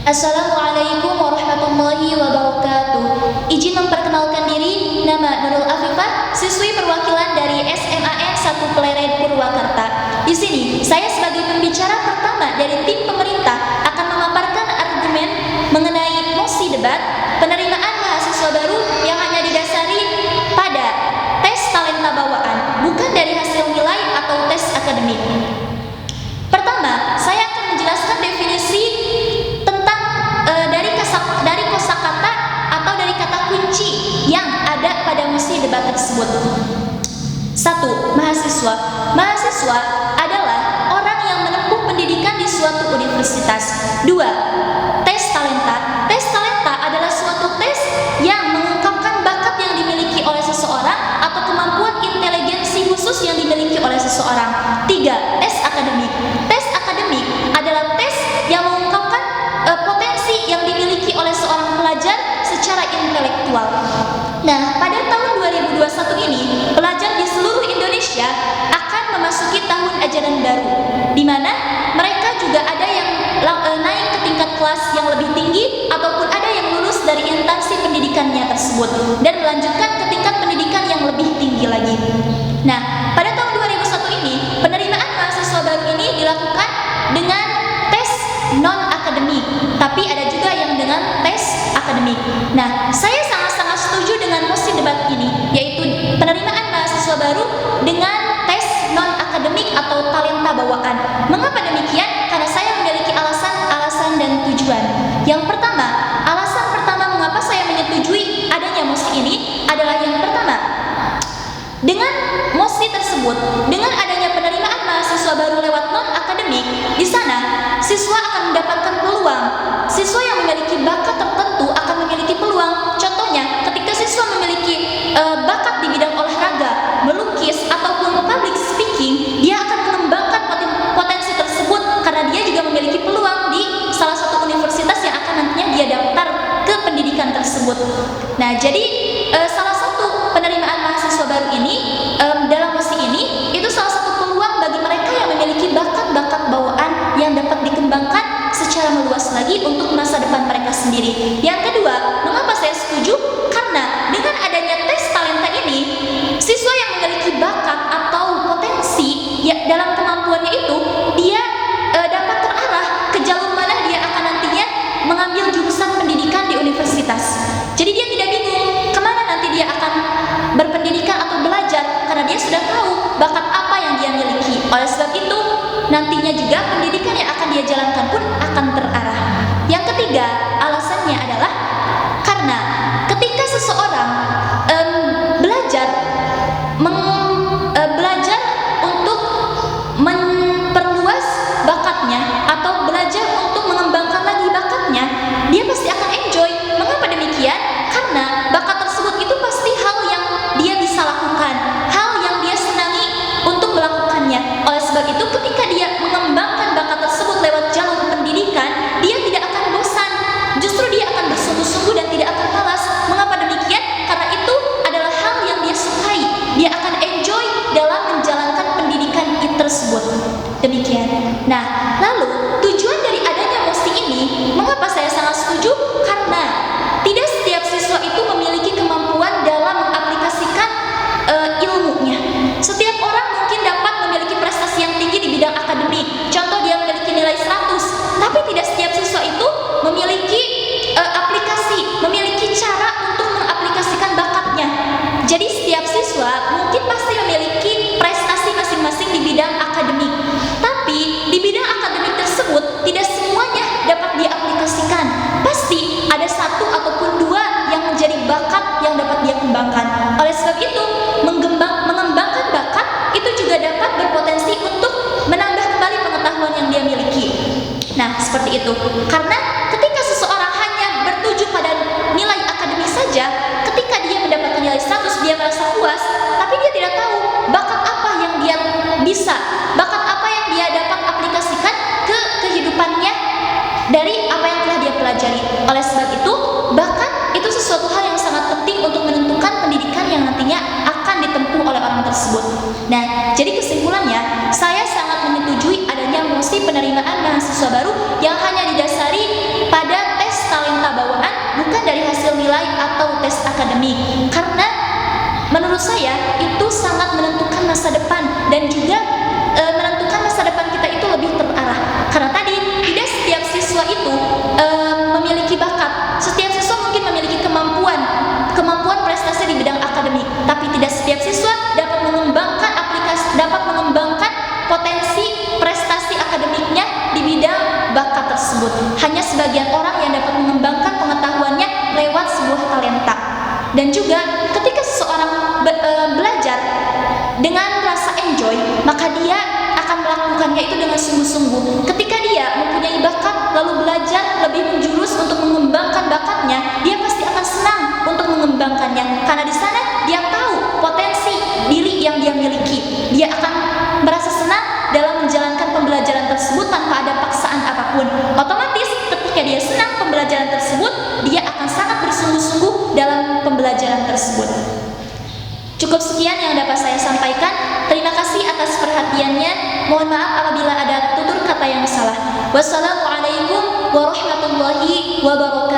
Assalamualaikum warahmatullahi wabarakatuh. Izin memperkenalkan diri, nama Nurul Afifah, siswi perwakilan dari SMAN 1 Pleret Purwakarta. Di sini, saya sebagai pembicara pertama dari tim pemerintah akan memaparkan argumen mengenai mosi debat penerimaan mahasiswa baru yang hanya didasari pada tes talenta bawaan, bukan dari hasil nilai atau tes akademik. Pertama, saya akan menjelaskan definisi dari kosakata atau dari kata kunci yang ada pada mosi debat tersebut. 1. Mahasiswa. Mahasiswa adalah orang yang menempuh pendidikan di suatu universitas. 2. Tes talenta. Tes talenta adalah suatu tes yang mengungkapkan bakat yang dimiliki oleh seseorang atau kemampuan inteligensi khusus yang dimiliki oleh seseorang. 3. Tes akademik. Tes akademik adalah tes yang mengungkapkan potensi yang dimiliki oleh seorang pelajar secara intelektual. Nah, pada tahun 2021 ini, pelajar di seluruh Indonesia akan memasuki tahun ajaran baru, di mana mereka juga ada yang naik ke tingkat kelas yang lebih tinggi ataupun ada yang lulus dari instansi pendidikannya tersebut dan melanjutkan ke tingkat pendidikan yang lebih tinggi lagi. Nah, pada tahun 2001 ini, penerimaan mahasiswa baru ini dilakukan dengan tes non-akademik, tapi ada juga yang dengan tes akademik. Nah, saya sangat-sangat setuju dengan mosi debat ini, yaitu penerimaan mahasiswa baru dengan tes non-akademik atau talenta bawaan. Mengapa demikian? Karena saya memiliki alasan dan tujuan. Yang pertama, alasan pertama mengapa saya menyetujui adanya mosi ini adalah yang pertama, dengan mosi tersebut, dengan adanya penerimaan mahasiswa baru lewat non-akademik, di sana siswa akan mendapatkan peluang. Siswa yang memiliki bakat tertentu akan memiliki peluang. Contohnya, ketika siswa memiliki bakat di bidang olahraga, melukis, ataupun public speaking, dia akan mengembangkan potensi tersebut karena dia juga memiliki peluang di salah satu universitas yang akan nantinya dia daftar ke pendidikan tersebut. Nah, jadi salah satu penerimaan mahasiswa baru ini dalam mosi ini itu salah satu peluang bagi mereka yang memiliki bakat-bakat bawaan yang dapat dikembangkan secara meluas lagi untuk masa depan mereka sendiri. Yang kedua, mengapa saya setuju? Karena dengan adanya tes talenta ini, siswa yang memiliki bakat atau potensi ya, dalam kemampuannya itu, dia dapat terarah ke jalur mana dia akan nantinya mengambil jurusan pendidikan di universitas. Jadi dia tidak bingung kemana nanti dia akan berpendidikan atau belajar, karena dia sudah tahu bakat apa yang dia miliki. Oleh sebab itu, nantinya juga pendidikan yang akan dia jalankan pun akan terarah. Yang ketiga, alasannya adalah karena ketika seseorang belajar untuk memperluas bakatnya atau belajar untuk mengembangkan lagi bakatnya, dia pasti akan enjoy. Mengapa demikian? Karena bakat tersebut itu pasti hal yang dia bisa lakukan, hal yang dia senangi untuk melakukannya. Oleh sebab itu, ketika dia mengembangkan bakat tersebut lewat jalur pendidikan, dia tidak akan bosan, justru dia akan bersungguh-sungguh dan tidak akan malas. Mengapa demikian? Karena itu adalah hal yang dia sukai, dia akan enjoy dalam menjalankan pendidikan tersebut. Demikian. Nah, lalu tujuan dari adanya mosi ini, mengapa saya sangat setuju? Karena tidak setiap siswa itu memiliki kemampuan dalam mengaplikasikan ilmunya. Setiap orang mungkin dapat memiliki prestasi yang tinggi di bidang akademik. Contoh, dia memiliki nilai 100, tapi tidak setiap siswa itu memiliki memiliki cara untuk mengaplikasikan bakatnya. Jadi setiap siswa mungkin pasti memiliki prestasi masing-masing di bidang akademik. Tapi di bidang akademik tersebut tidak semuanya dapat diaplikasikan. Pasti ada satu ataupun dua yang menjadi bakat yang dapat dia kembangkan. Oleh sebab itu, mengembangkan bakat itu juga dapat berpotensi untuk menambah kembali pengetahuan yang dia miliki. Nah, seperti itu. Karena ketika seseorang hanya bertuju pada nilai akademik saja, ketika dia mendapatkan nilai 100, dia merasa puas, tapi dia tidak tahu bakat apa yang dia bisa, bakat apa yang dia dapat aplikasikan ke kehidupannya dari apa yang telah dia pelajari. Oleh sebab itu, bakat itu sesuatu hal yang sangat penting untuk menentukan pendidikan yang nantinya akan ditempuh oleh orang tersebut. Nah, jadi kesimpulannya, saya sangat menyetujui adanya mosi penerimaan mahasiswa baru yang hanya didasari pada atau tes akademik, karena menurut saya itu sangat menentukan masa depan dan juga menentukan masa depan kita itu lebih terarah. Karena tadi tidak setiap siswa itu memiliki bakat. Setiap siswa mungkin memiliki kemampuan prestasi di bidang akademik, tapi tidak setiap siswa dapat mengembangkan potensi prestasi akademiknya di bidang bakat tersebut. Hanya sebagian orang yang dapat mengembangkan pengetahuannya lewat sebuah talenta. Dan juga ketika seseorang belajar dengan rasa enjoy, maka dia akan melakukannya itu dengan sungguh-sungguh. Ketika dia mempunyai bakat lalu belajar lebih menjurus untuk mengembangkan bakatnya, dia pasti akan senang untuk mengembangkannya, karena di sana dia tahu potensi diri yang dia miliki. Dia akan merasa senang dalam menjalankan pembelajaran tersebut tanpa ada paksaan apapun. Otomatis ketika dia senang pembelajaran tersebut, dia akan sangat bersungguh-sungguh dalam pembelajaran tersebut. Cukup sekian yang dapat saya sampaikan. Terima kasih atas perhatiannya. Mohon maaf apabila ada tutur kata yang salah. Wassalamualaikum warahmatullahi wabarakatuh.